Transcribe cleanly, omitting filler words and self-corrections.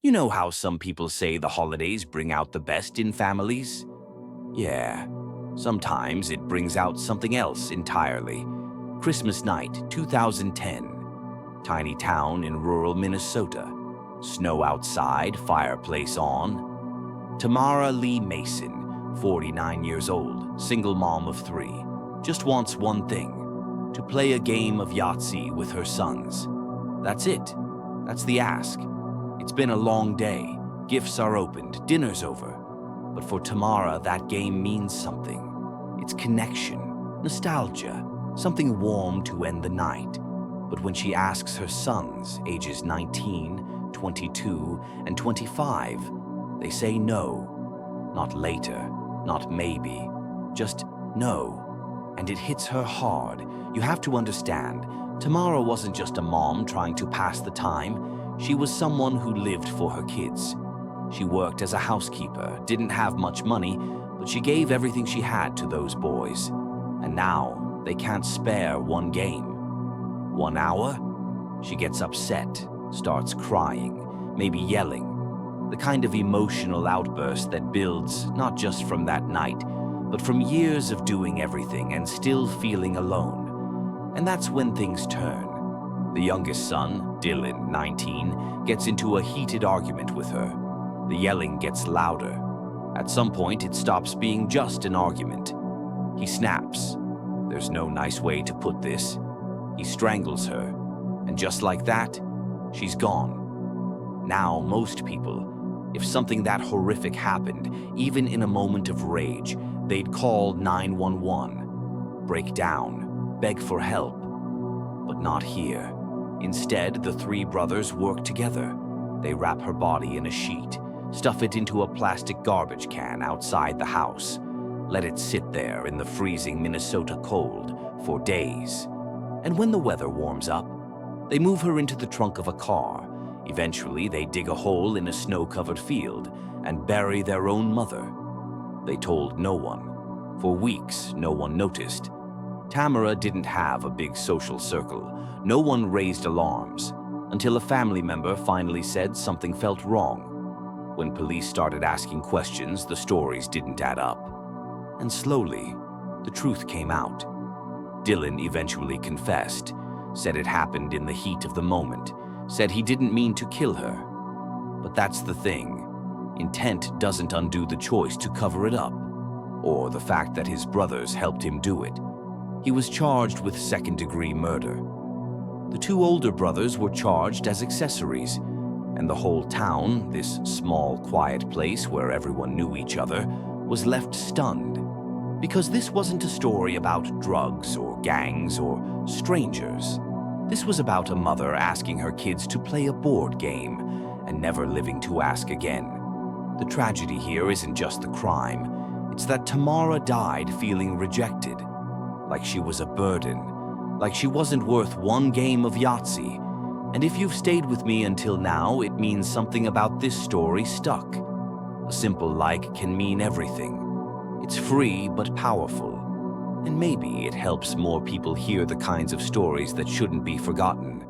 You know how some people say the holidays bring out the best in families? Yeah, sometimes it brings out something else entirely. Christmas night, 2010. Tiny town in rural Minnesota. Snow outside, fireplace on. Tamara Lee Mason, 49 years old, single mom of 3, just wants one thing: to play a game of Yahtzee with her sons. That's it. That's the ask. It's been a long day. Gifts are opened, dinner's over. But for Tamara, that game means something. It's connection, nostalgia, something warm to end the night. But when she asks her sons, ages 19, 22, and 25, they say no. Not later, not maybe, just no. And it hits her hard. You have to understand, Tamara wasn't just a mom trying to pass the time. She was someone who lived for her kids. She worked as a housekeeper, didn't have much money, but she gave everything she had to those boys. And now, they can't spare one game. 1 hour? She gets upset, starts crying, maybe yelling. The kind of emotional outburst that builds not just from that night, but from years of doing everything and still feeling alone. And that's when things turn. The youngest son, Dylan, 19, gets into a heated argument with her. The yelling gets louder. At some point, it stops being just an argument. He snaps. There's no nice way to put this. He strangles her, and just like that, she's gone. Now, most people, if something that horrific happened, even in a moment of rage, they'd call 911, break down, beg for help. But not here. Instead, the 3 brothers work together. They wrap her body in a sheet, stuff it into a plastic garbage can outside the house, let it sit there in the freezing Minnesota cold for days. And when the weather warms up, they move her into the trunk of a car. Eventually, they dig a hole in a snow-covered field and bury their own mother. They told no one. For weeks, no one noticed. Tamara didn't have a big social circle. No one raised alarms, until a family member finally said something felt wrong. When police started asking questions, the stories didn't add up. And slowly, the truth came out. Dylan eventually confessed, said it happened in the heat of the moment, said he didn't mean to kill her. But that's the thing. Intent doesn't undo the choice to cover it up, or the fact that his brothers helped him do it. He was charged with second-degree murder. The 2 older brothers were charged as accessories, and the whole town, this small, quiet place where everyone knew each other, was left stunned. Because this wasn't a story about drugs or gangs or strangers. This was about a mother asking her kids to play a board game and never living to ask again. The tragedy here isn't just the crime. It's that Tamara died feeling rejected, like she was a burden, like she wasn't worth one game of Yahtzee. And if you've stayed with me until now, it means something about this story stuck. A simple like can mean everything. It's free but powerful. And maybe it helps more people hear the kinds of stories that shouldn't be forgotten.